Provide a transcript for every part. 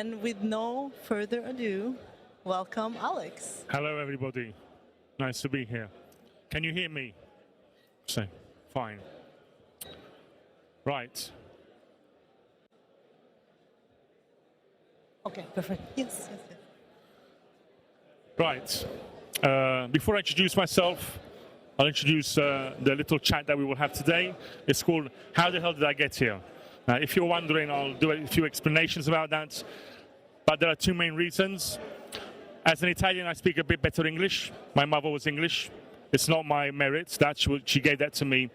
And with no further ado, welcome Alex. Hello, everybody. Nice to be here. Can you hear me? So, fine. Right. Okay, perfect. Yes. Right. Before I introduce myself, I'll introduce the little chat that we will have today. It's called How the Hell Did I Get Here? If you're wondering, I'll do a few explanations about that. But there are two main reasons. As an Italian, I speak a bit better English. My mother was English. It's not my merit. She gave that to me.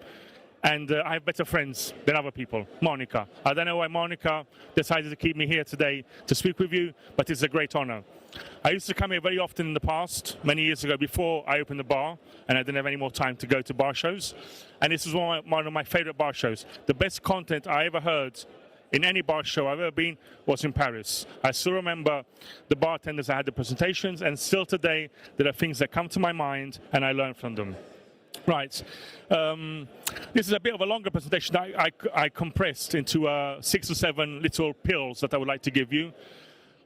And I have better friends than other people. Monica. I don't know why Monica decided to keep me here today to speak with you, but it's a great honor. I used to come here very often in the past, many years ago, before I opened the bar, and I didn't have any more time to go to bar shows. And this is one of my favorite bar shows. The best content I ever heard in any bar show I've ever been was in Paris. I still remember the bartenders that had the presentations, and still today there are things that come to my mind and I learn from them. Right. This is a bit of a longer presentation. I compressed into 6 or 7 little pills that I would like to give you.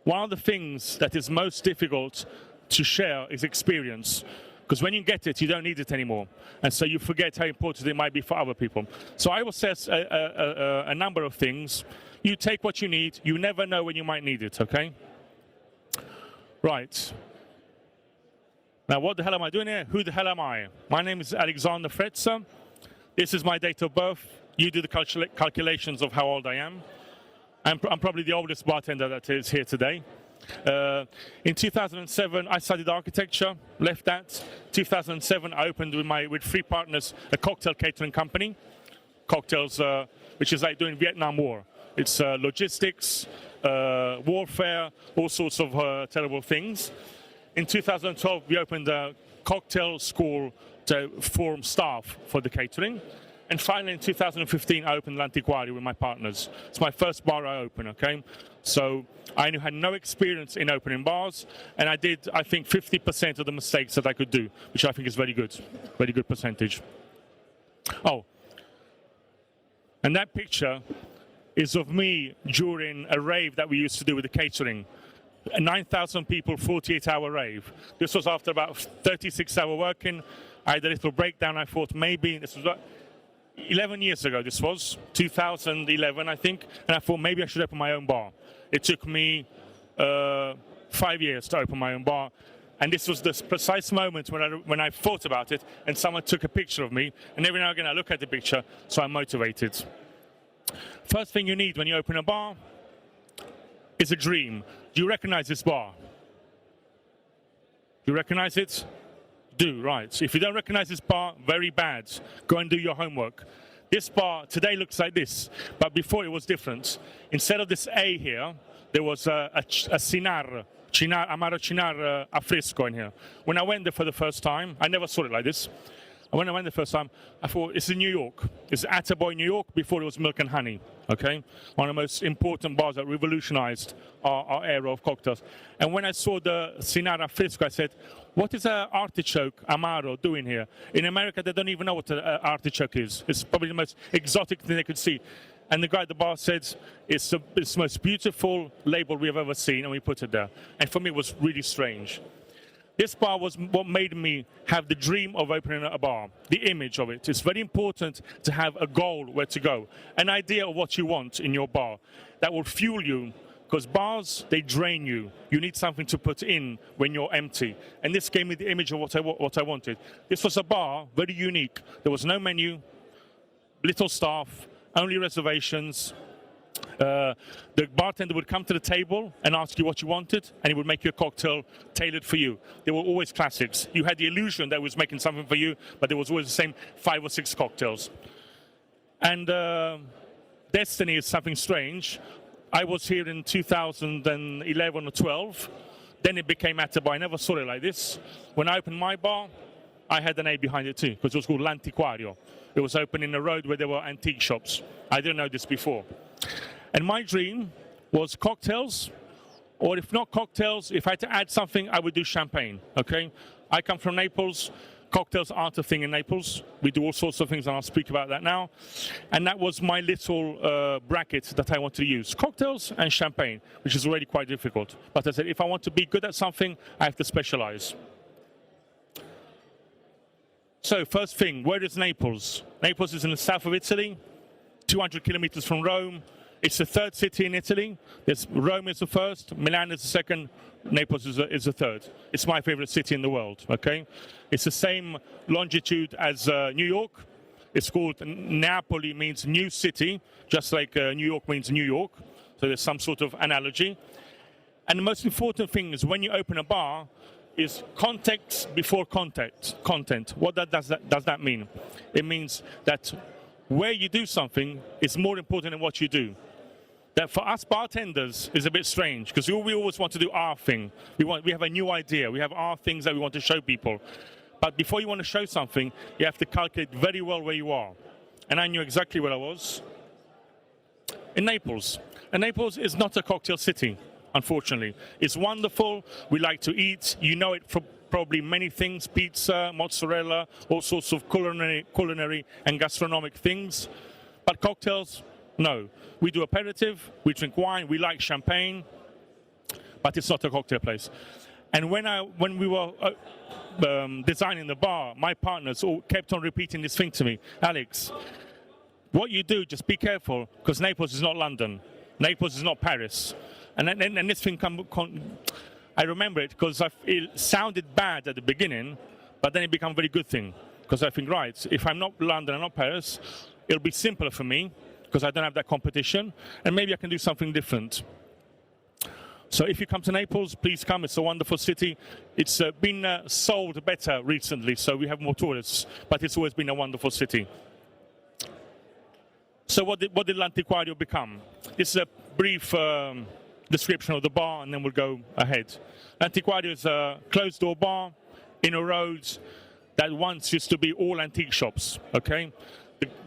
One of the things that is most difficult to share is experience. Because when you get it, you don't need it anymore. And so you forget how important it might be for other people. So I will say a number of things. You take what you need. You never know when you might need it, okay? Right. Now, what the hell am I doing here? Who the hell am I? My name is Alex Frezza. This is my date of birth. You do the calculations of how old I am. I'm probably the oldest bartender that is here today. In 2007, I studied architecture, left that. 2007, I opened with 3 partners a cocktail catering company. Cocktails, which is like doing Vietnam War. It's logistics, warfare, all sorts of terrible things. In 2012, we opened a cocktail school to form staff for the catering. And finally, in 2015, I opened L'Antiquario with my partners. It's my first bar I opened, okay? So I had no experience in opening bars, and I did, I think, 50% of the mistakes that I could do, which I think is very good percentage. Oh, and that picture is of me during a rave that we used to do with the catering. A 9,000 people, 48-hour rave. This was after about 36-hour working. I had a little breakdown. I thought maybe, this was 11 years ago, this was 2011, I think, and I thought maybe I should open my own bar. It took me 5 years to open my own bar, and this was the precise moment when I thought about it, and someone took a picture of me, and every now and again I look at the picture, so I'm motivated. First thing you need when you open a bar is a dream. Do you recognize this bar? Do you recognize it? Do, right. If you don't recognize this bar, very bad. Go and do your homework. This bar today looks like this, but before it was different. Instead of this A here, there was a Amaro Cinar Affresco in here. When I went there for the first time, I never saw it like this. And when I went the first time, I thought, it's in New York. It's Attaboy, New York, before it was Milk and Honey, okay? One of the most important bars that revolutionized our era of cocktails. And when I saw the Cinar Affresco, I said, what is an artichoke Amaro doing here? In America, they don't even know what an artichoke is. It's probably the most exotic thing they could see. And the guy at the bar said, it's the most beautiful label we have ever seen, and we put it there. And for me, it was really strange. This bar was what made me have the dream of opening a bar, the image of it. It's very important to have a goal where to go, an idea of what you want in your bar that will fuel you, because bars, they drain you. You need something to put in when you're empty. And this gave me the image of what I wanted. This was a bar, very unique. There was no menu, little staff, only reservations. The bartender would come to the table and ask you what you wanted, and he would make you a cocktail tailored for you. They were always classics. You had the illusion that he was making something for you, but there was always the same 5 or 6 cocktails. And destiny is something strange. I was here in 2011 or 12. Then it became Attaboy. I never saw it like this. When I opened my bar, I had an A behind it too, because it was called L'Antiquario. It was open in a road where there were antique shops. I didn't know this before. And my dream was cocktails, or if not cocktails, if I had to add something, I would do champagne, okay? I come from Naples. Cocktails aren't a thing in Naples. We do all sorts of things, and I'll speak about that now. And that was my little bracket that I wanted to use. Cocktails and champagne, which is already quite difficult. But I said, if I want to be good at something, I have to specialize. So first thing, where is Naples? Naples is in the south of Italy, 200 kilometers from Rome. It's the third city in Italy. Rome is the first, Milan is the second, Naples is the third. It's my favorite city in the world, okay? It's the same longitude as New York. It's called Napoli, means new city, just like New York means New York. So there's some sort of analogy. And the most important thing is when you open a bar, is context before content. What does that mean? It means that where you do something is more important than what you do. That for us bartenders is a bit strange because we always want to do our thing. We have a new idea. We have our things that we want to show people. But before you want to show something, you have to calculate very well where you are. And I knew exactly where I was. In Naples. And Naples is not a cocktail city, unfortunately. It's wonderful. We like to eat. You know it from probably many things, pizza, mozzarella, all sorts of culinary and gastronomic things. But cocktails, no. We do aperitif, we drink wine, we like champagne, but it's not a cocktail place. And when we were designing the bar, my partners all kept on repeating this thing to me. Alex, what you do, just be careful, because Naples is not London. Naples is not Paris. And this thing, I remember it because it sounded bad at the beginning, but then it became a very good thing. Because I think, right, if I'm not London, I'm not Paris, it'll be simpler for me, because I don't have that competition, and maybe I can do something different. So if you come to Naples, please come. It's a wonderful city. It's been sold better recently, so we have more tourists, but it's always been a wonderful city. So what did L'Antiquario become? It's a brief description of the bar, and then we'll go ahead. L'Antiquario is a closed-door bar in a road that once used to be all antique shops, okay?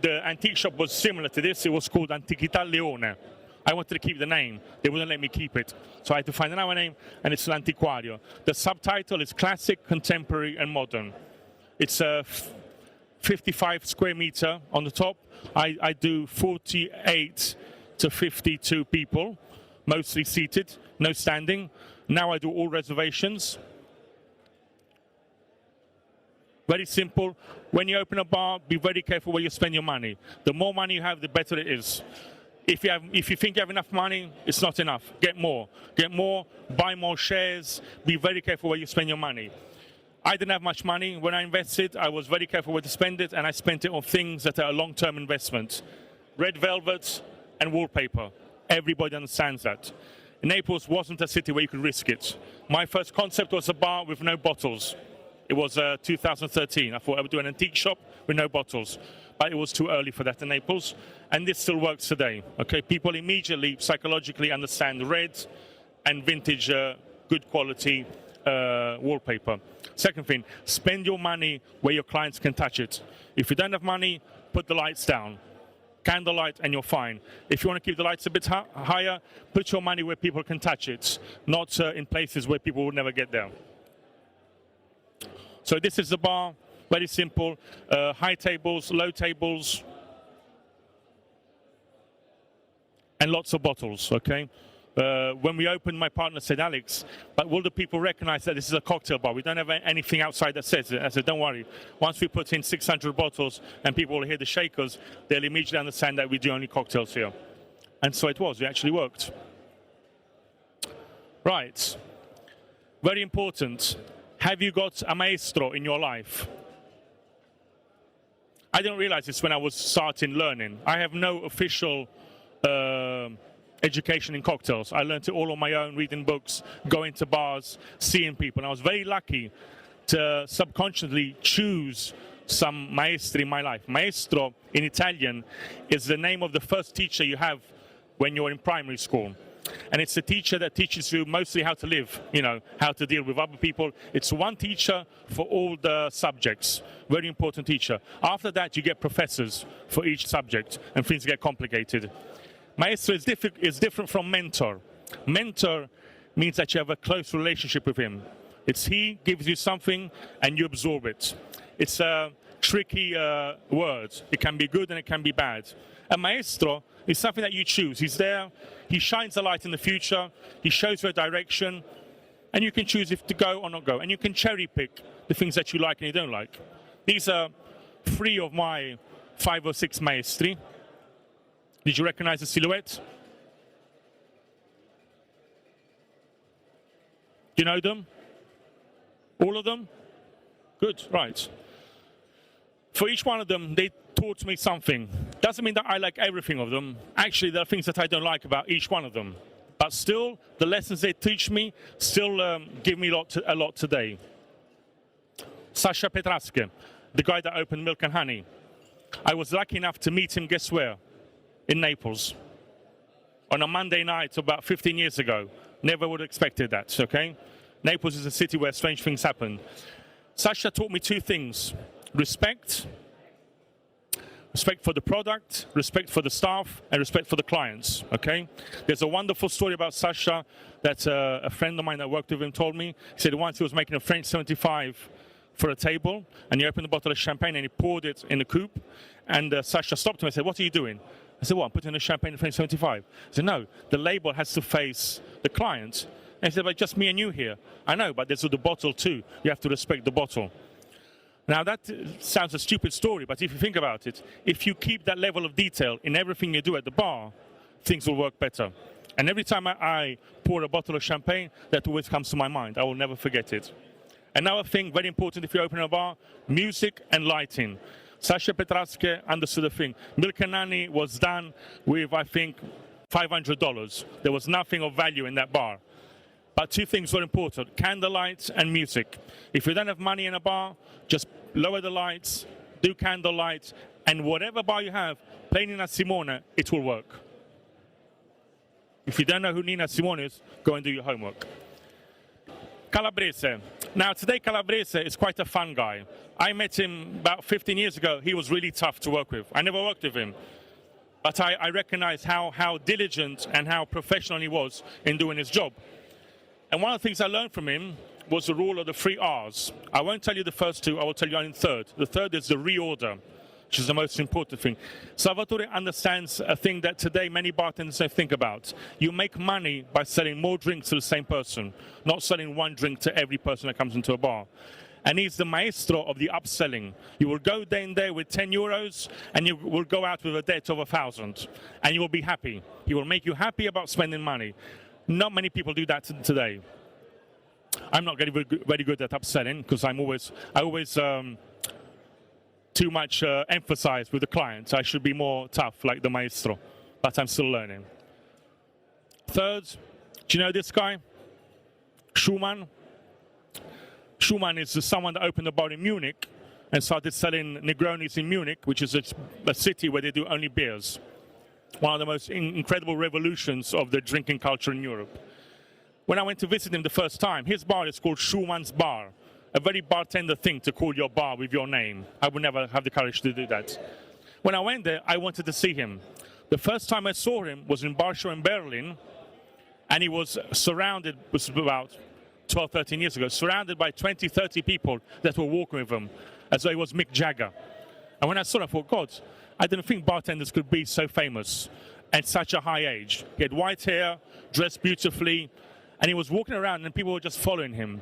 The antique shop was similar to this. It was called Antichità Leone. I wanted to keep the name. They wouldn't let me keep it. So I had to find another name, and it's L'Antiquario. The subtitle is Classic, Contemporary, and Modern. It's a 55 square meter on the top. I do 48 to 52 people, mostly seated, no standing. Now I do all reservations. Very simple. When you open a bar, be very careful where you spend your money. The more money you have, the better it is. If you think you have enough money, it's not enough. Get more. Get more, buy more shares. Be very careful where you spend your money. I didn't have much money. When I invested, I was very careful where to spend it, and I spent it on things that are a long-term investment. Red velvet and wallpaper. Everybody understands that. Naples wasn't a city where you could risk it. My first concept was a bar with no bottles. It was 2013. I thought I would do an antique shop with no bottles. But it was too early for that in Naples. And this still works today. Okay, people immediately, psychologically understand red and vintage, good quality wallpaper. Second thing, spend your money where your clients can touch it. If you don't have money, put the lights down. Candlelight and you're fine. If you want to keep the lights a bit higher, put your money where people can touch it, not in places where people will never get there. So this is the bar, very simple, high tables, low tables, and lots of bottles, okay? When we opened, my partner said, Alex, but will the people recognize that this is a cocktail bar? We don't have anything outside that says it. I said, don't worry. Once we put in 600 bottles and people will hear the shakers, they'll immediately understand that we do only cocktails here. And so it was. It actually worked. Right. Very important. Have you got a maestro in your life? I didn't realize this when I was starting learning. I have no official education in cocktails. I learned it all on my own, reading books, going to bars, seeing people. And I was very lucky to subconsciously choose some maestri in my life. Maestro in Italian is the name of the first teacher you have when you're in primary school. And it's a teacher that teaches you mostly how to live, you know, how to deal with other people. It's one teacher for all the subjects. Very important teacher. After that, you get professors for each subject, and things get complicated. Maestro is different from mentor. Mentor means that you have a close relationship with him. It's he gives you something and you absorb it. It's a tricky word. It can be good and it can be bad. A maestro is something that you choose. He's there, he shines a light in the future, he shows you a direction, and you can choose if to go or not go. And you can cherry pick the things that you like and you don't like. These are 3 of my 5 or 6 maestri. Did you recognize the silhouette? Do you know them? All of them? Good, right. For each one of them, they taught me something. Doesn't mean that I like everything of them. Actually, there are things that I don't like about each one of them. But still, the lessons they teach me still give me a lot today. Sasha Petrasche, the guy that opened Milk and Honey. I was lucky enough to meet him, guess where? In Naples. On a Monday night about 15 years ago. Never would have expected that, okay? Naples is a city where strange things happen. Sasha taught me 2 things. Respect for the product, respect for the staff, and respect for the clients, okay? There's a wonderful story about Sasha that a friend of mine that worked with him told me. He said once he was making a French 75 for a table, and he opened a bottle of champagne and he poured it in the coupe, and Sasha stopped him and said, "What are you doing?" I said, "Well, I'm putting the champagne in French 75. He said, "No, the label has to face the client." And he said, "But just me and you here." "I know, but there's the bottle too. You have to respect the bottle." Now, that sounds a stupid story, but if you think about it, if you keep that level of detail in everything you do at the bar, things will work better. And every time I pour a bottle of champagne, that always comes to my mind. I will never forget it. Another thing, very important if you open a bar, music and lighting. Sasha Petrasche understood the thing. Milk and Honey was done with, I think, $500. There was nothing of value in that bar. But 2 things were important, candlelight and music. If you don't have money in a bar, just lower the lights, do candlelight, and whatever bar you have, play Nina Simone, it will work. If you don't know who Nina Simone is, go and do your homework. Calabrese. Now, today Calabrese is quite a fun guy. I met him about 15 years ago. He was really tough to work with. I never worked with him. But I recognize how diligent and how professional he was in doing his job. And one of the things I learned from him was the rule of the 3 R's. I won't tell you the first 2, I will tell you only the third. The third is the reorder, which is the most important thing. Salvatore understands a thing that today many bartenders don't think about. You make money by selling more drinks to the same person, not selling 1 drink to every person that comes into a bar. And he's the maestro of the upselling. You will go in there with 10 euros and you will go out with a debt of 1,000 and you will be happy. He will make you happy about spending money. Not many people do that today. I'm not very good at upselling because I always too much emphasize with the clients. I should be more tough like the maestro, but I'm still learning. Third, do you know this guy? Schumann. Schumann is someone that opened a bar in Munich and started selling Negronis in Munich, which is a city where they do only beers. One of the most incredible revolutions of the drinking culture in Europe. When I went to visit him the first time, his bar is called Schumann's Bar. A very bartender thing to call your bar with your name. I would never have the courage to do that. When I went there, I wanted to see him. The first time I saw him was in Bar Show in Berlin, and he was surrounded, this was about 12, 13 years ago, surrounded by 20, 30 people that were walking with him, as though he was Mick Jagger. And when I saw him, I thought, God, I didn't think bartenders could be so famous at such a high age. He had white hair, dressed beautifully, and he was walking around and people were just following him.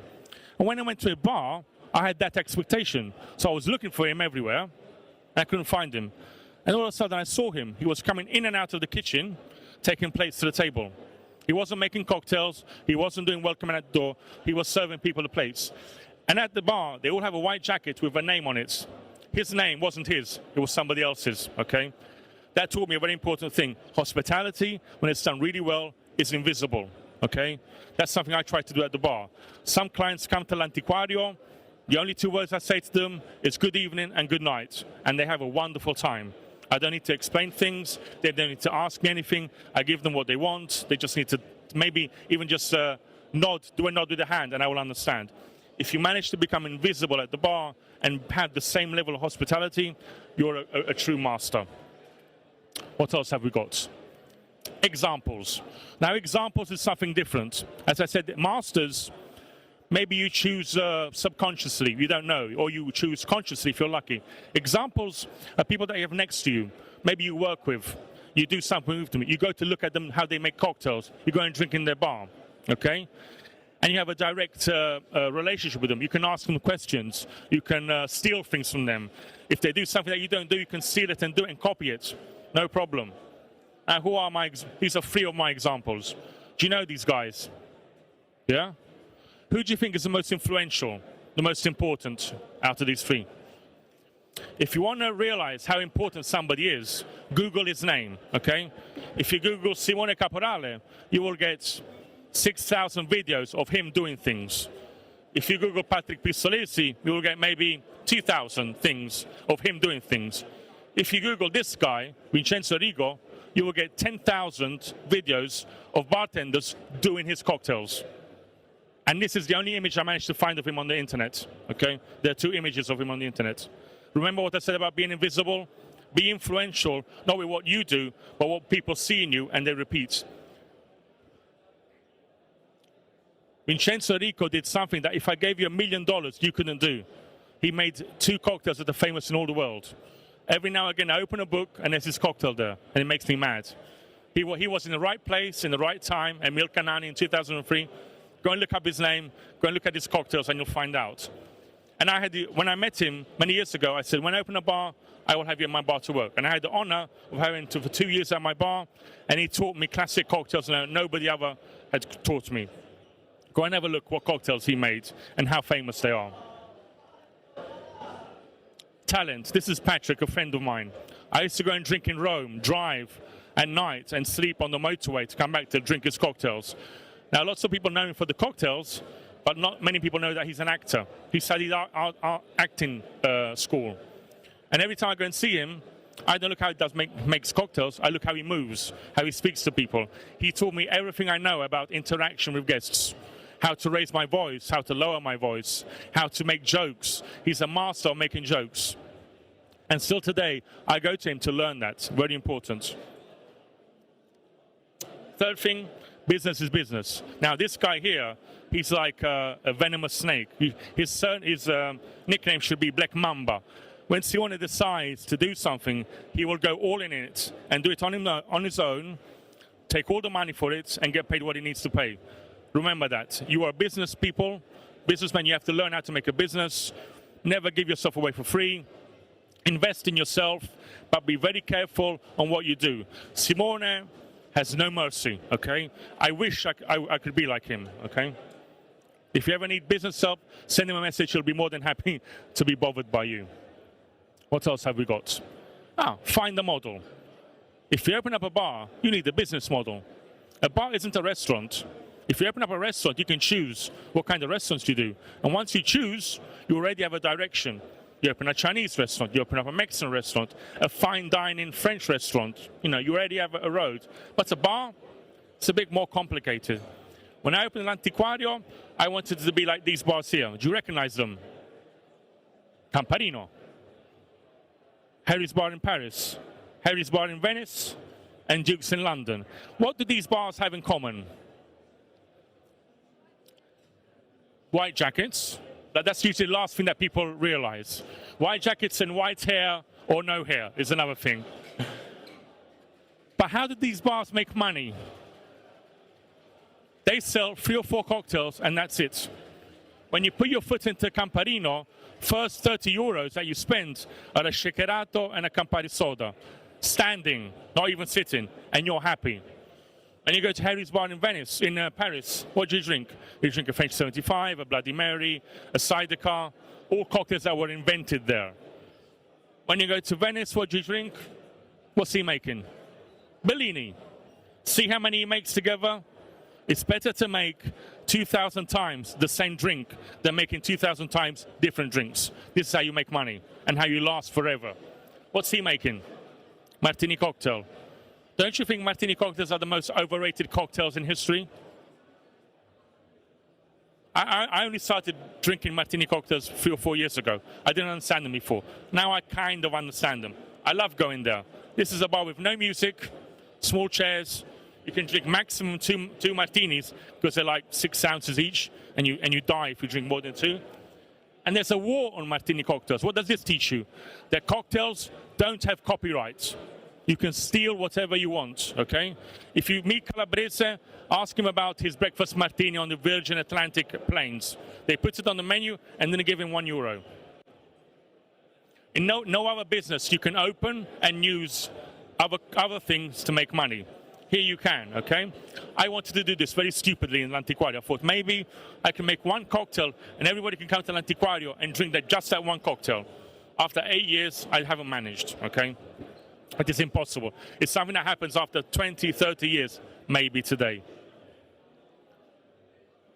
And when I went to a bar, I had that expectation. So I was looking for him everywhere, and I couldn't find him. And all of a sudden I saw him. He was coming in and out of the kitchen, taking plates to the table. He wasn't making cocktails. He wasn't doing welcoming at the door. He was serving people the plates. And at the bar, they all have a white jacket with a name on it. His name wasn't his, it was somebody else's, okay? That taught me a very important thing. Hospitality, when it's done really well, is invisible, okay? That's something I try to do at the bar. Some clients come to l'antiquario, the only 2 words I say to them is good evening and good night, and they have a wonderful time. I don't need to explain things, they don't need to ask me anything, I give them what they want, they just need to maybe even just do a nod with the hand, and I will understand. If you manage to become invisible at the bar and have the same level of hospitality, you're a true master. What else have we got? Examples. Now, examples is something different. As I said, masters Maybe you choose subconsciously, you don't know, or you choose consciously if you're lucky. Examples are people that you have next to you, maybe you work with, you do something with them, you go to look at them, how they make cocktails, you go and drink in their bar, okay? And you have a direct relationship with them. You can ask them questions, you can steal things from them. If they do something that you don't do, you can steal it and do it and copy it, no problem. These are 3 of my examples. Do you know these guys? Yeah? Who do you think is the most influential, the most important out of these 3? If you want to realize how important somebody is, Google his name, okay? If you Google Simone Caporale, you will get 6,000 videos of him doing things. If you Google Patrick Pistolesi, you will get maybe 2,000 things of him doing things. If you Google this guy, Vincenzo Rigo, you will get 10,000 videos of bartenders doing his cocktails. And this is the only image I managed to find of him on the internet, okay? There are 2 images of him on the internet. Remember what I said about being invisible? Be influential, not with what you do, but what people see in you and they repeat. Vincenzo Rico did something that if I gave you $1 million, you couldn't do. He made 2 cocktails that are famous in all the world. Every now and again, I open a book and there's his cocktail there, and it makes me mad. He was in the right place, in the right time, at Milcanani in 2003. Go and look up his name, go and look at his cocktails, and you'll find out. And when I met him many years ago, I said, when I open a bar, I will have you in my bar to work. And I had the honor of having him for 2 years at my bar, and he taught me classic cocktails that nobody ever had taught me. Go and have a look what cocktails he made and how famous they are. Talent. This is Patrick, a friend of mine. I used to go and drink in Rome, drive at night, and sleep on the motorway to come back to drink his cocktails. Now, lots of people know him for the cocktails, but not many people know that he's an actor. He studied acting school. And every time I go and see him, I don't look how he makes cocktails. I look how he moves, how he speaks to people. He taught me everything I know about interaction with guests. How to raise my voice, how to lower my voice, how to make jokes. He's a master of making jokes. And still today, I go to him to learn that. Very important. Third thing, business is business. Now, this guy here, he's like a venomous snake. His nickname should be Black Mamba. When Simone decides to do something, he will go all in it and do it on his own, take all the money for it, and get paid what he needs to pay. Remember that. You are businessmen, you have to learn how to make a business. Never give yourself away for free. Invest in yourself, but be very careful on what you do. Simone has no mercy, okay? I wish I could be like him, okay? If you ever need business help, send him a message. He'll be more than happy to be bothered by you. What else have we got? Find the model. If you open up a bar, you need a business model. A bar isn't a restaurant. If you open up a restaurant, you can choose what kind of restaurants you do. And once you choose, you already have a direction. You open a Chinese restaurant, you open up a Mexican restaurant, a fine dining French restaurant. You already have a road. But a bar, it's a bit more complicated. When I opened L'Antiquario, I wanted it to be like these bars here. Do you recognize them? Camparino, Harry's Bar in Paris, Harry's Bar in Venice, and Duke's in London. What do these bars have in common? White jackets. That's usually the last thing that people realize. White jackets and white hair or no hair is another thing. But how did these bars make money? They sell 3 or 4 cocktails and that's it. When you put your foot into Camparino, first 30 euros that you spend are a shakerato and a Campari soda. Standing, not even sitting, and you're happy. And you go to Harry's Bar in Venice, in Paris, what do you drink? You drink a French 75, a Bloody Mary, a cider car, all cocktails that were invented there. When you go to Venice, what do you drink? What's he making? Bellini. See how many he makes together? It's better to make 2,000 times the same drink than making 2,000 times different drinks. This is how you make money and how you last forever. What's he making? Martini cocktail. Don't you think martini cocktails are the most overrated cocktails in history? I only started drinking martini cocktails 3 or 4 years ago. I didn't understand them before. Now I kind of understand them. I love going there. This is a bar with no music, small chairs. You can drink maximum two martinis because they're like 6 ounces each. and you die if you drink more than 2. And there's a war on martini cocktails. What does this teach you? That cocktails don't have copyrights. You can steal whatever you want, okay? If you meet Calabrese, ask him about his breakfast martini on the Virgin Atlantic plains. They put it on the menu and then they give him €1. In no other business you can open and use other things to make money. Here you can, okay? I wanted to do this very stupidly in L'Antiquario. I thought maybe I can make one cocktail and everybody can come to L'Antiquario and drink just that one cocktail. After 8 years, I haven't managed, okay? It is impossible. It's something that happens after 20, 30 years, maybe today.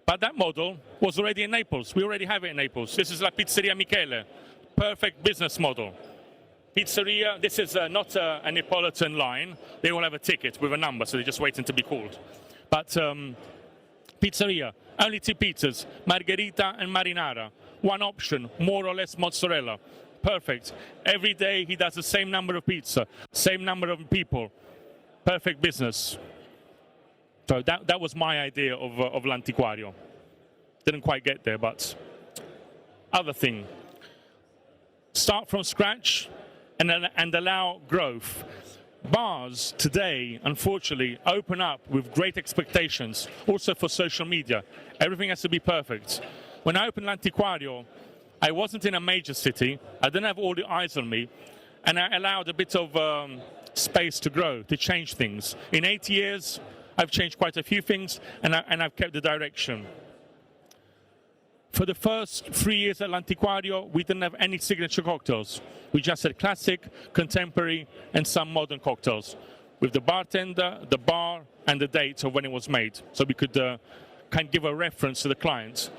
But that model was already in Naples. We already have it in Naples. This is La Pizzeria Michele. Perfect business model. Pizzeria, this is not a Neapolitan line. They all have a ticket with a number, so they're just waiting to be called. But pizzeria, only 2 pizzas, margherita and marinara. One option, more or less mozzarella. Perfect. Every day he does the same number of pizza, same number of people. Perfect business. So that was my idea of L'Antiquario. Didn't quite get there, but other thing. Start from scratch and allow growth. Bars today, unfortunately, open up with great expectations, also for social media. Everything has to be perfect. When I opened L'Antiquario, I wasn't in a major city. I didn't have all the eyes on me, and I allowed a bit of space to grow, to change things. In 8 years, I've changed quite a few things, and I've kept the direction. For the first 3 years at L'Antiquario, we didn't have any signature cocktails. We just had classic, contemporary, and some modern cocktails, with the bartender, the bar, and the date of when it was made, so we could kind of give a reference to the clients.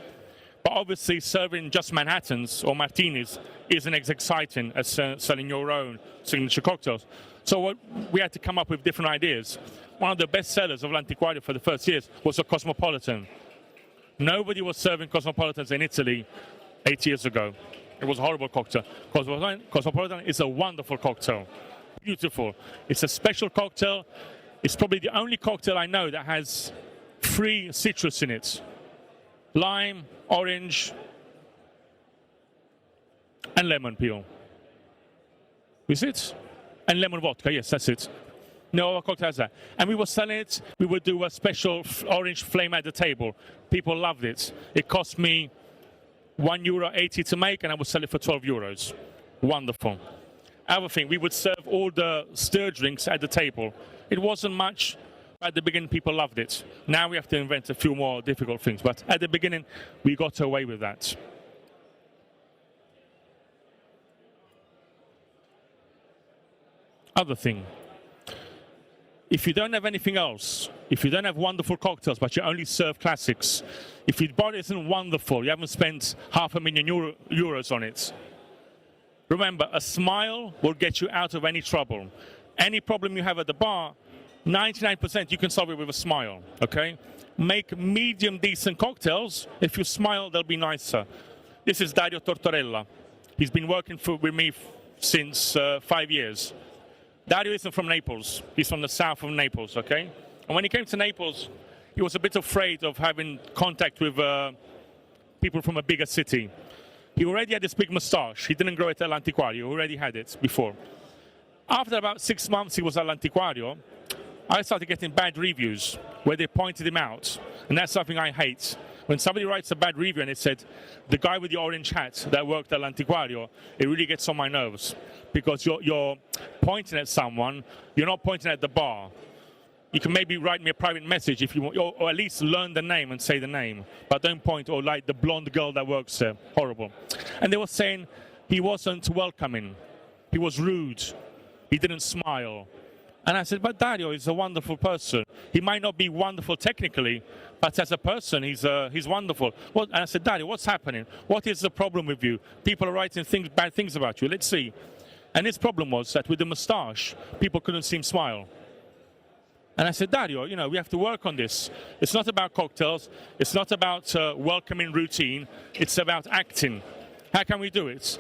But obviously, serving just Manhattans or martinis isn't as exciting as selling your own signature cocktails. So we had to come up with different ideas. One of the best sellers of L'Antiquario for the first years was a Cosmopolitan. Nobody was serving Cosmopolitans in Italy 8 years ago. It was a horrible cocktail. Cosmopolitan is a wonderful cocktail. Beautiful. It's a special cocktail. It's probably the only cocktail I know that has 3 citrus in it. Lime, orange, and lemon peel. Is it? And lemon vodka, yes, that's it. No other cocktail has that. And we were selling it. We would do a special orange flame at the table. People loved it. It cost me €1.80 to make, and I would sell it for €12. Wonderful. Other thing, we would serve all the stir drinks at the table. It wasn't much. At the beginning, people loved it. Now we have to invent a few more difficult things. But at the beginning, we got away with that. Other thing. If you don't have anything else, if you don't have wonderful cocktails, but you only serve classics, if your bar isn't wonderful, you haven't spent €500,000 euros on it, remember, a smile will get you out of any trouble. Any problem you have at the bar, 99% you can solve it with a smile, okay? Make medium decent cocktails. If you smile, they'll be nicer. This is Dario Tortorella. He's been working with me since 5 years. Dario isn't from Naples. He's from the south of Naples, okay? And when he came to Naples, he was a bit afraid of having contact with people from a bigger city. He already had this big moustache. He didn't grow it at L'Antiquario. He already had it before. After about 6 months he was at L'Antiquario, I started getting bad reviews where they pointed him out. And that's something I hate. When somebody writes a bad review and it said, the guy with the orange hat that worked at L'Antiquario, it really gets on my nerves. Because you're pointing at someone, you're not pointing at the bar. You can maybe write me a private message if you want, or at least learn the name and say the name. But don't point, or like the blonde girl that works there. Horrible. And they were saying he wasn't welcoming. He was rude. He didn't smile. And I said, but Dario is a wonderful person. He might not be wonderful technically, but as a person, he's wonderful. And I said, Dario, what's happening? What is the problem with you? People are writing bad things about you. Let's see. And his problem was that with the moustache, people couldn't see him smile. And I said, Dario, we have to work on this. It's not about cocktails. It's not about welcoming routine. It's about acting. How can we do it?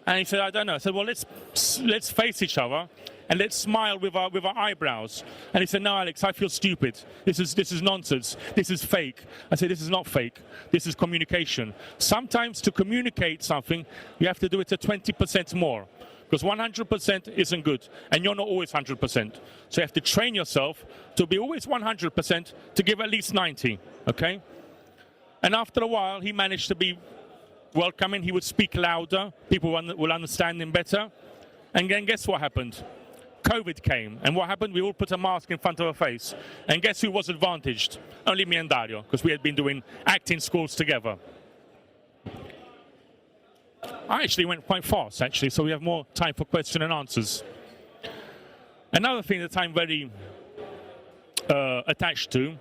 And he said, I don't know. I said, well, let's face each other and let's smile with our eyebrows. And he said, no, Alex, I feel stupid. This is nonsense. This is fake. I said, this is not fake. This is communication. Sometimes to communicate something, you have to do it to 20% more, because 100% isn't good, and you're not always 100%. So you have to train yourself to be always 100%, to give at least 90, okay? And after a while, he managed to be welcoming. He would speak louder. People will understand him better. And then guess what happened? COVID came, and what happened? We all put a mask in front of our face. And guess who was advantaged? Only me and Dario, because we had been doing acting schools together. I actually went quite fast, actually, so we have more time for question and answers. Another thing that I'm very attached to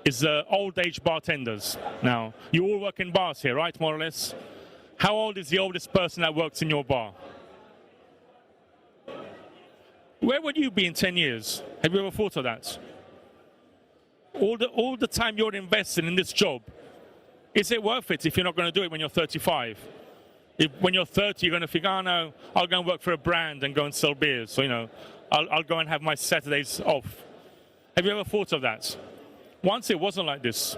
is old age bartenders. Now, you all work in bars here, right, more or less? How old is the oldest person that works in your bar? Where would you be in 10 years? Have you ever thought of that? All the time you're investing in this job, is it worth it if you're not going to do it when you're 35? When you're 30, you're going to think, oh no, I'll go and work for a brand and go and sell beers. So, you know, I'll go and have my Saturdays off. Have you ever thought of that? Once it wasn't like this.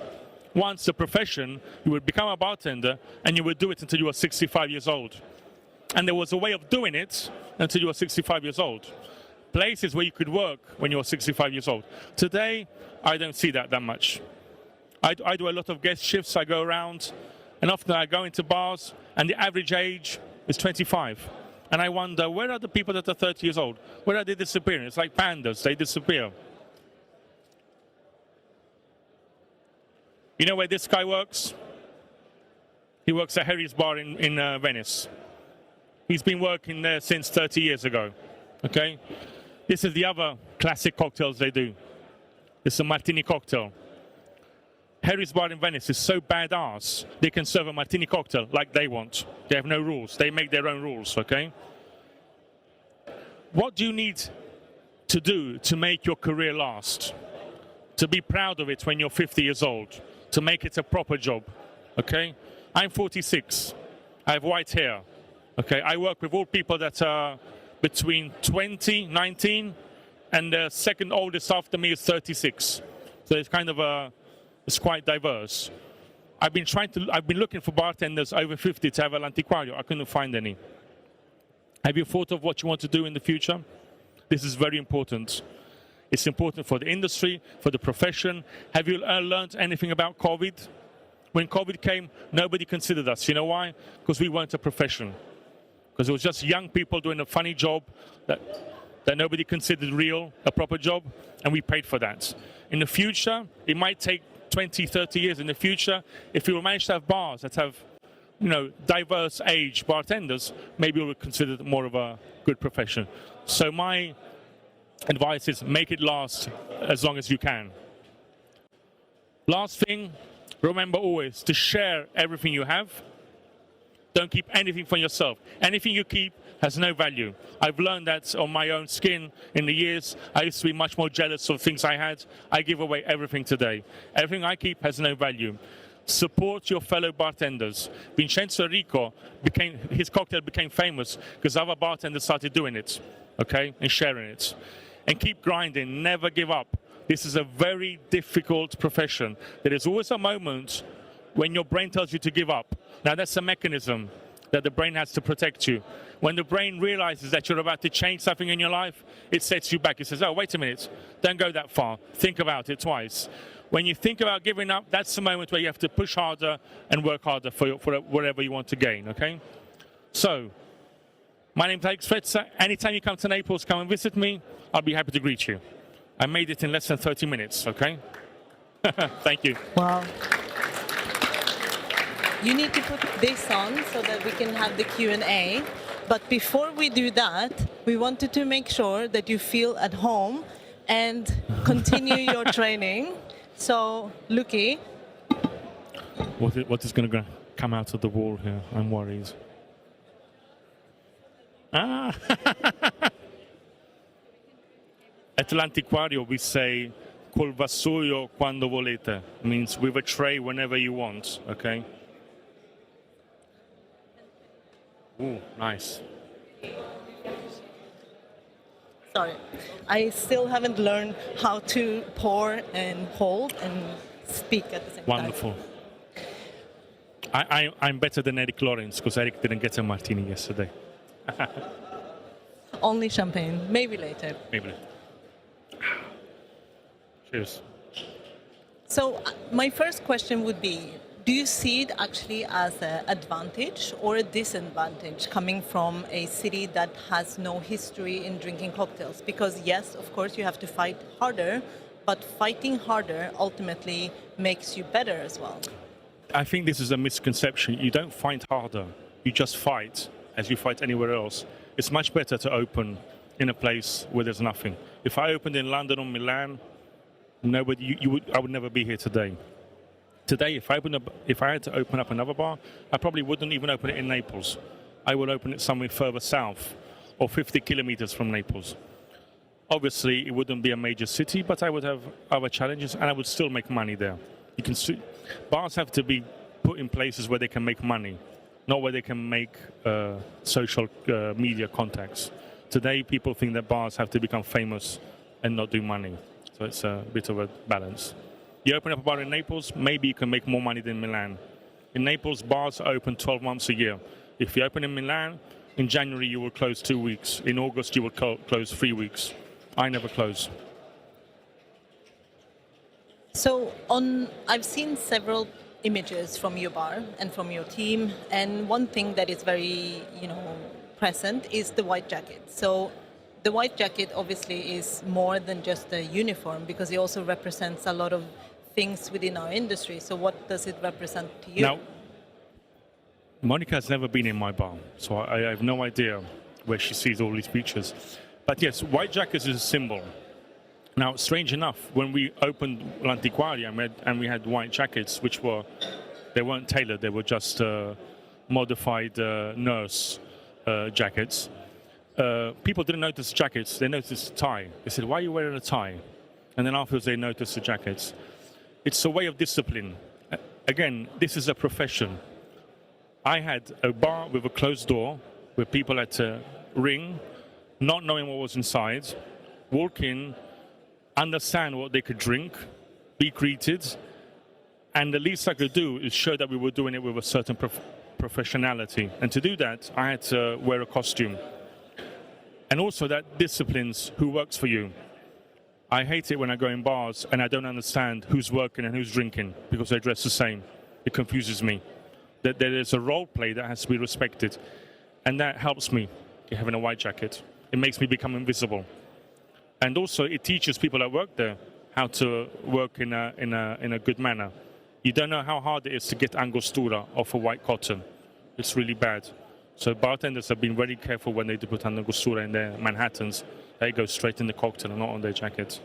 Once a profession, you would become a bartender and you would do it until you were 65 years old. And there was a way of doing it until you were 65 years old. Places where you could work when you were 65 years old. Today, I don't see that much. I do a lot of guest shifts. I go around, and often I go into bars, and the average age is 25. And I wonder, where are the people that are 30 years old? Where are they disappearing? It's like pandas. They disappear. You know where this guy works? He works at Harry's Bar in Venice. He's been working there since 30 years ago. Okay? This is the other classic cocktails they do. It's a martini cocktail. Harry's Bar in Venice is so badass, they can serve a martini cocktail like they want. They have no rules. They make their own rules, okay? What do you need to do to make your career last? To be proud of it when you're 50 years old? To make it a proper job, okay? I'm 46. I have white hair, okay? I work with all people that are between 19, and the second oldest after me is 36. So it's kind of it's quite diverse. I've been looking for bartenders over 50 to have all'antiquario. I couldn't find any. Have you thought of what you want to do in the future? This is very important. It's important for the industry, for the profession. Have you learned anything about COVID? When COVID came, nobody considered us. You know why? Because we weren't a profession. Because it was just young people doing a funny job that nobody considered real, a proper job, and we paid for that. In the future, it might take 20, 30 years. In the future, if we will manage to have bars that have, you know, diverse age bartenders, maybe we'll consider it more of a good profession. So my advice is make it last as long as you can. Last thing, remember always to share everything you have. Don't keep anything for yourself. Anything you keep has no value. I've learned that on my own skin in the years. I used to be much more jealous of things I had. I give away everything today. Everything I keep has no value. Support your fellow bartenders. Vincenzo Enrico, his cocktail became famous because other bartenders started doing it, okay, and sharing it. And keep grinding, never give up. This is a very difficult profession. There is always a moment when your brain tells you to give up. Now that's a mechanism that the brain has to protect you. When the brain realizes that you're about to change something in your life, it sets you back. It says, oh, wait a minute, don't go that far. Think about it twice. When you think about giving up, that's the moment where you have to push harder and work harder for whatever you want to gain, okay? So, my name's Alex Frezza. Anytime you come to Naples, come and visit me. I'll be happy to greet you. I made it in less than 30 minutes, okay? Thank you. Wow. You need to put this on so that we can have the Q&A. But before we do that, we wanted to make sure that you feel at home and continue your training. So, Luki. What is going to come out of the wall here? I'm worried. Ah! At l'antiquario we say col vassoio quando volete. Means with a tray whenever you want, okay? Ooh, nice. Sorry. I still haven't learned how to pour and hold and speak at the same Wonderful. I'm better than Eric Lawrence because Eric didn't get a martini yesterday. time. Only champagne. Maybe later. Maybe. Cheers. So my first question would be, do you see it actually as an advantage or a disadvantage coming from a city that has no history in drinking cocktails? Because yes, of course, you have to fight harder, but fighting harder ultimately makes you better as well. I think this is a misconception. You don't fight harder. You just fight as you fight anywhere else. It's much better to open in a place where there's nothing. If I opened in London or Milan, I would never be here today. Today, if I had to open up another bar, I probably wouldn't even open it in Naples. I would open it somewhere further south or 50 kilometers from Naples. Obviously, it wouldn't be a major city, but I would have other challenges and I would still make money there. You can see, bars have to be put in places where they can make money, not where they can make social media contacts. Today, people think that bars have to become famous and not do money. So it's a bit of a balance. You open up a bar in Naples, maybe you can make more money than Milan. In Naples, bars are open 12 months a year. If you open in Milan, in January you will close 2 weeks. In August you will close 3 weeks. I never close. So I've seen several images from your bar and from your team, and one thing that is very, present is the white jacket. So the white jacket obviously is more than just a uniform because it also represents a lot of things within our industry. So what does it represent to you? Now, Monica has never been in my bar, so I have no idea where she sees all these pictures. But yes, white jackets is a symbol. Now, strange enough, when we opened L'Antiquaria and we had white jackets, they weren't tailored, they were just modified nurse jackets. People didn't notice jackets, they noticed the tie. They said, why are you wearing a tie? And then afterwards they noticed the jackets. It's a way of discipline. Again, this is a profession. I had a bar with a closed door where people had to ring, not knowing what was inside, walk in, understand what they could drink, be greeted, and the least I could do is show that we were doing it with a certain professionality. And to do that, I had to wear a costume. And also that disciplines who works for you. I hate it when I go in bars and I don't understand who's working and who's drinking because they dress the same. It confuses me. That there is a role play that has to be respected. And that helps me having a white jacket. It makes me become invisible. And also it teaches people that work there how to work in a good manner. You don't know how hard it is to get angostura off a white cotton. It's really bad. So bartenders have been very careful when they do put angostura in their Manhattans. They go straight in the cocktail and not on their jacket.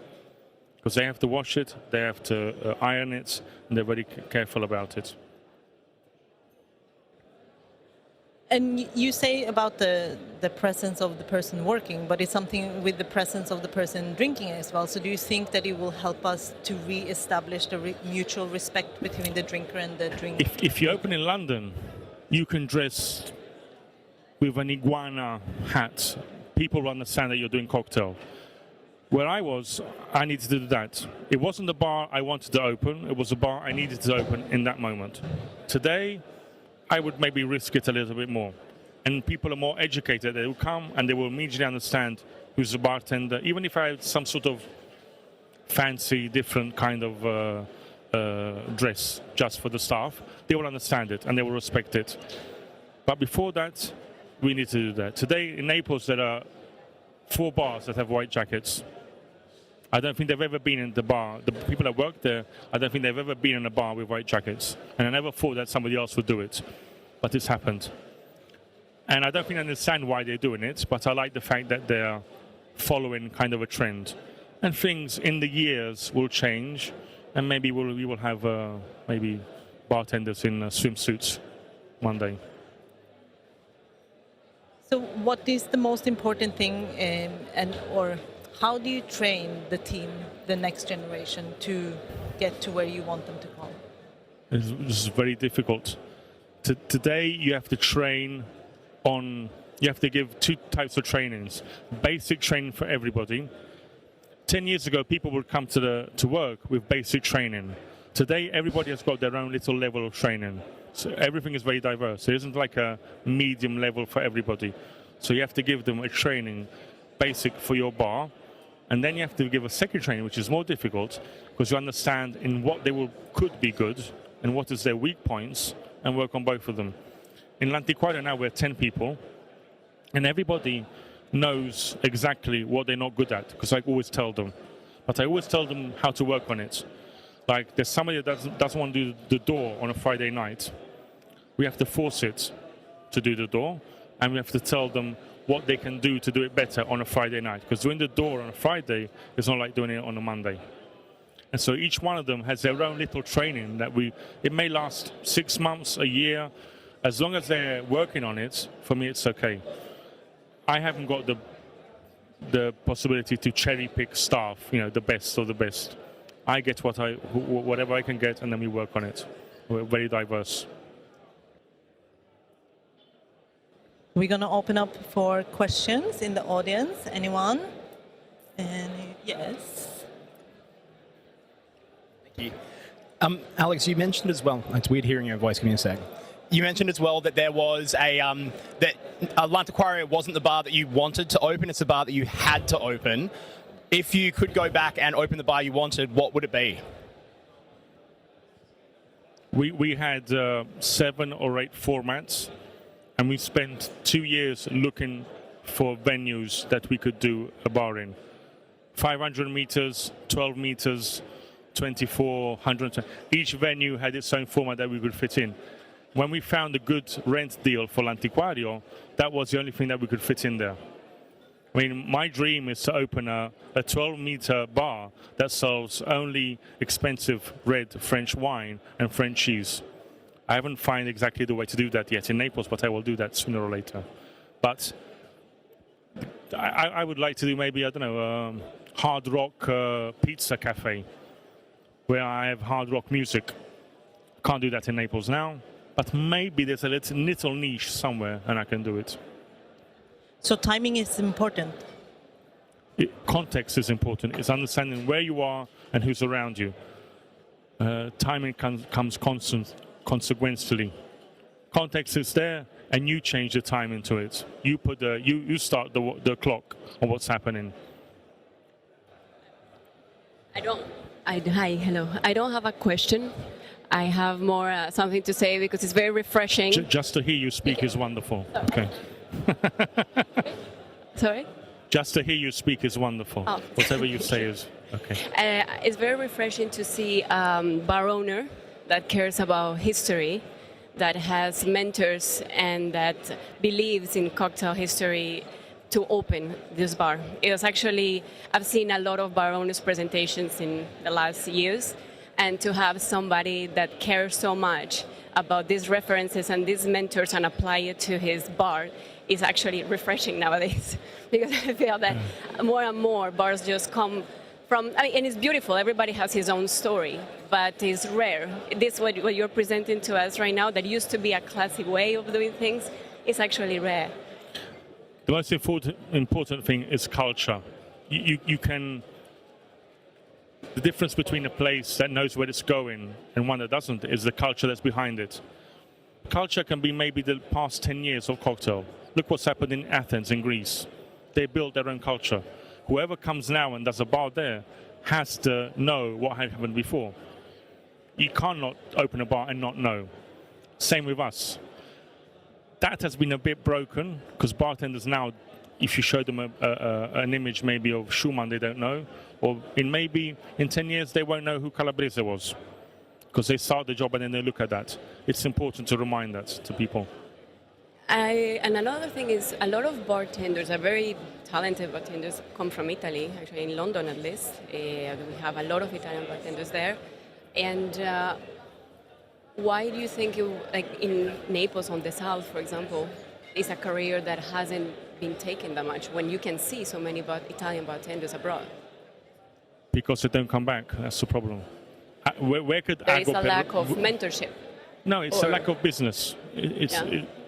Because they have to wash it, they have to iron it, and they're very careful about it. And you say about the presence of the person working, but it's something with the presence of the person drinking as well. So do you think that it will help us to re-establish the mutual respect between the drinker and the drink? If you open in London, you can dress with an iguana hat. People will understand that you're doing cocktail. Where I was, I needed to do that. It wasn't the bar I wanted to open, it was a bar I needed to open in that moment. Today, I would maybe risk it a little bit more. And people are more educated. They will come and they will immediately understand who's the bartender. Even if I had some sort of fancy, different kind of dress just for the staff, they will understand it and they will respect it. But before that, we need to do that. Today in Naples, there are 4 bars that have white jackets. I don't think they've ever been in the bar. The people that work there, I don't think they've ever been in a bar with white jackets. And I never thought that somebody else would do it. But it's happened. And I don't think I understand why they're doing it, but I like the fact that they're following kind of a trend. And things in the years will change, and maybe we will have maybe bartenders in swimsuits one day. So what is the most important thing, or how do you train the team, the next generation, to get to where you want them to come? This is very difficult. Today you have to train on you have to give two types of trainings. Basic training for everybody. 10 years ago, people would come to work with basic training. Today, everybody has got their own little level of training. So everything is very diverse. There isn't like a medium level for everybody. So you have to give them a training basic for your bar. And then you have to give a second training, which is more difficult, because you understand in what they could be good and what is their weak points, and work on both of them. In L'Antiquario now we're 10 people, and everybody knows exactly what they're not good at, because I always tell them. But I always tell them how to work on it. Like, there's somebody that doesn't want to do the door on a Friday night. We have to force it to do the door, and we have to tell them what they can do to do it better on a Friday night. Because doing the door on a Friday is not like doing it on a Monday. And so each one of them has their own little training that it may last 6 months, a year. As long as they're working on it, for me it's okay. I haven't got the possibility to cherry pick staff, the best of the best. I get whatever I can get, and then we work on it. We're very diverse. We're going to open up for questions in the audience. Anyone? Yes. Thank you. Alex, you mentioned as well, it's weird hearing your voice, give me a sec. You mentioned as well that there was that L'Antiquario wasn't the bar that you wanted to open, it's the bar that you had to open. If you could go back and open the bar you wanted, what would it be? We had 7 or 8 formats, and we spent 2 years looking for venues that we could do a bar in. 500 meters, 12 meters, 24, 100. Each venue had its own format that we could fit in. When we found a good rent deal for L'Antiquario, that was the only thing that we could fit in there. I mean, my dream is to open a 12-meter bar that sells only expensive red French wine and French cheese. I haven't found exactly the way to do that yet in Naples, but I will do that sooner or later. But I would like to do maybe, a hard rock pizza cafe where I have hard rock music. Can't do that in Naples now, but maybe there's a little niche somewhere and I can do it. So timing is important. Context is important. It's understanding where you are and who's around you. Timing comes consequentially. Context is there, and you change the time into it. You put you start the clock on what's happening. Hi, hello. I don't have a question. I have more something to say because it's very refreshing. Just to hear you speak is wonderful. Okay. Sorry? Just to hear you speak is wonderful. Oh. Whatever you say is okay. It's very refreshing to see a bar owner that cares about history, that has mentors, and that believes in cocktail history to open this bar. It was actually, I've seen a lot of bar owners' presentations in the last years, and to have somebody that cares so much about these references and these mentors and apply it to his bar is actually refreshing nowadays. Because I feel that more and more bars just come from, and it's beautiful, everybody has his own story, but it's rare. This, what you're presenting to us right now, that used to be a classic way of doing things, is actually rare. The most important thing is culture. You can, the difference between a place that knows where it's going and one that doesn't is the culture that's behind it. Culture can be maybe the past 10 years of cocktail. Look what's happened in Athens, in Greece. They built their own culture. Whoever comes now and does a bar there has to know what had happened before. You cannot open a bar and not know. Same with us. That has been a bit broken because bartenders now, if you show them an image maybe of Schumann, they don't know. Or maybe in 10 years, they won't know who Calabrese was because they start the job and then they look at that. It's important to remind that to people. And another thing is, a lot of bartenders are very talented bartenders, come from Italy, actually in London at least. We have a lot of Italian bartenders there. And why do you think, like in Naples on the south, for example, is a career that hasn't been taken that much when you can see so many Italian bartenders abroad? Because they don't come back. That's the problem. Where could there is a lack of mentorship? No, it's a lack of business.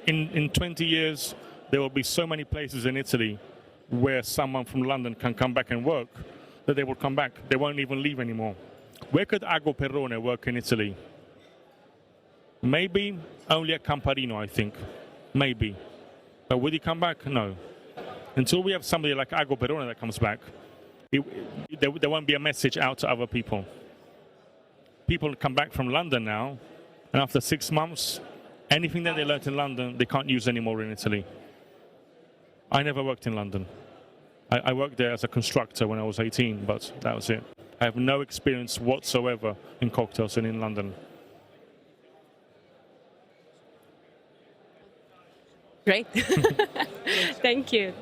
In 20 years, there will be so many places in Italy where someone from London can come back and work that they will come back. They won't even leave anymore. Where could Ago Perrone work in Italy? Maybe only at Camparino, I think. Maybe. But would he come back? No. Until we have somebody like Ago Perrone that comes back, there won't be a message out to other people. People come back from London now, and after 6 months, anything that they learned in London, they can't use anymore in Italy. I never worked in London. I worked there as a constructor when I was 18, but that was it. I have no experience whatsoever in cocktails and in London. Great. Thank you.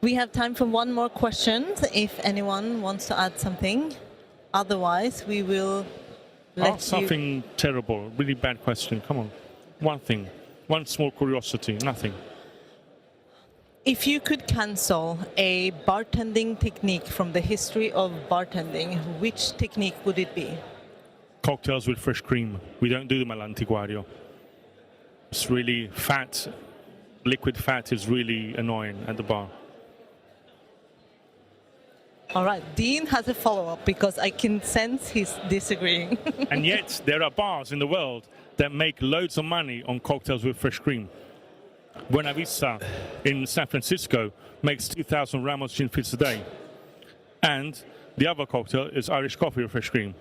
We have time for one more question, if anyone wants to add something. Otherwise, we will let Ask something terrible, really bad question. Come on. One thing. One small curiosity. Nothing. If you could cancel a bartending technique from the history of bartending, which technique would it be? Cocktails with fresh cream. We don't do them at l'Antiquario. It's really fat. Liquid fat is really annoying at the bar. All right, Dean has a follow-up because I can sense he's disagreeing. And yet, there are bars in the world that make loads of money on cocktails with fresh cream. Buena Vista in San Francisco makes 2,000 Ramos gin fizz a day. And the other cocktail is Irish coffee with fresh cream.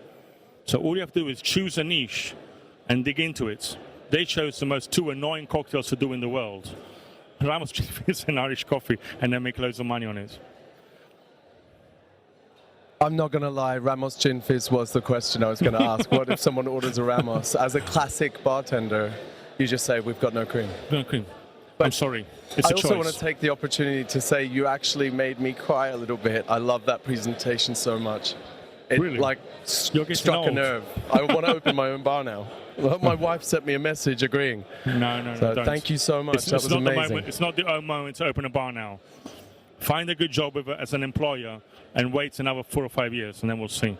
So all you have to do is choose a niche and dig into it. They chose the most two annoying cocktails to do in the world. Ramos gin fizz and Irish coffee, and they make loads of money on it. I'm not going to lie, Ramos Gin Fizz was the question I was going to ask. What if someone orders a Ramos? As a classic bartender, you just say, we've got no cream. No cream. But I'm sorry. It's I a also choice. want to take the opportunity to say you actually made me cry a little bit. I love that presentation so much. It Really? You're getting struck a old. nerve. I want to open my own bar now. My wife sent me a message agreeing. No, So don't. thank you so much. That was not amazing. The moment, it's not the moment to open a bar now. Find a good job with it as an employer and wait another 4 or 5 years, and then we'll see.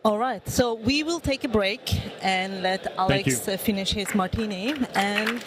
All right, so we will take a break and let Alex you. finish his martini. And